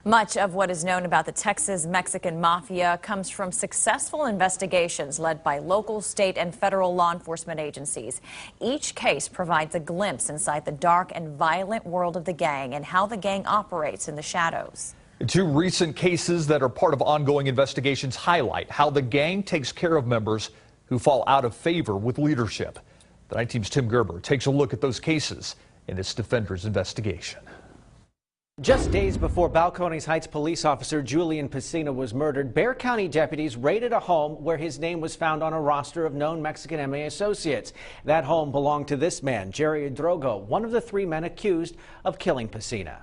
Much of what is known about the Texas Mexican Mafia comes from successful investigations led by local, state, and federal law enforcement agencies. Each case provides a glimpse inside the dark and violent world of the gang and how the gang operates in the shadows. Two recent cases that are part of ongoing investigations highlight how the gang takes care of members who fall out of favor with leadership. The Night Team's Tim Gerber takes a look at those cases in this Defenders investigation. Just days before Balcones Heights police officer Julian Piscina was murdered, Bexar County deputies raided a home where his name was found on a roster of known Mexican MA associates. That home belonged to this man, Jerry Drogo, one of the three men accused of killing Piscina.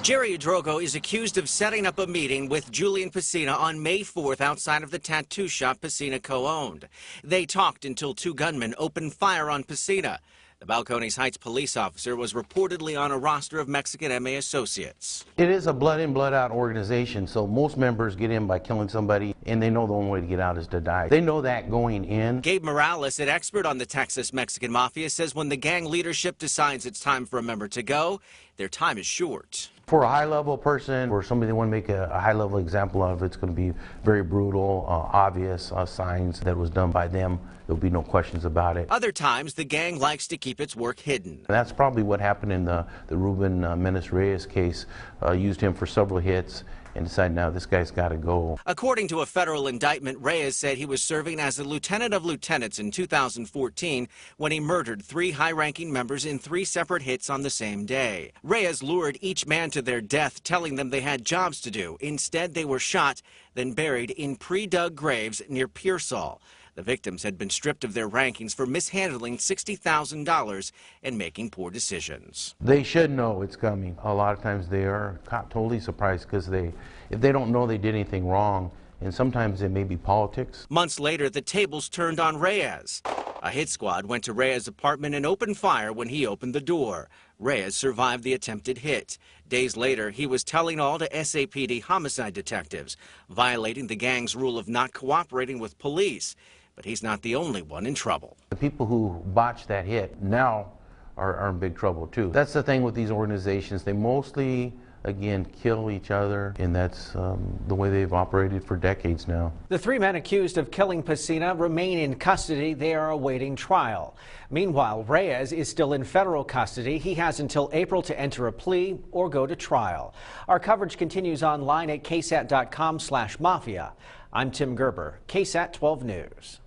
Jerry Drogo is accused of setting up a meeting with Julian Piscina on May 4th outside of the tattoo shop Piscina co-owned. They talked until two gunmen opened fire on Piscina. The Balcones Heights police officer was reportedly on a roster of Mexican MA associates. It is a blood in, blood out organization, so most members get in by killing somebody, and they know the only way to get out is to die. They know that going in. Gabe Morales, an expert on the Texas Mexican Mafia, says when the gang leadership decides it's time for a member to go, their time is short. For a high-level person, or somebody they want to make a high-level example of, it's going to be very brutal, obvious signs that it was done by them. There'll be no questions about it. Other times, the gang likes to keep its work hidden. That's probably what happened in the Ruben Menes-Reyes case. Used him for several hits and decided now this guy's got to go. According to a federal indictment, Reyes said he was serving as a lieutenant of lieutenants in 2014 when he murdered three high-ranking members in three separate hits on the same day. Reyes lured each man to their death, telling them they had jobs to do. Instead, they were shot, then buried in pre-dug graves near Pearsall. The victims had been stripped of their rankings for mishandling $60,000 and making poor decisions. They should know it's coming. A lot of times they are totally surprised because if they don't know they did anything wrong, and sometimes it may be politics. Months later, the tables turned on Reyes. A hit squad went to Reyes' apartment and opened fire when he opened the door. Reyes survived the attempted hit. Days later, he was telling all to SAPD homicide detectives, violating the gang's rule of not cooperating with police. But he's not the only one in trouble. The people who botched that hit now are in big trouble too. That's the thing with these organizations. They mostly, again, kill each other, and that's the way they've operated for decades now. The three men accused of killing Piscina remain in custody. They are awaiting trial. Meanwhile, Reyes is still in federal custody. He has until April to enter a plea or go to trial. Our coverage continues online at KSAT.com/mafia. I'm Tim Gerber, KSAT 12 News.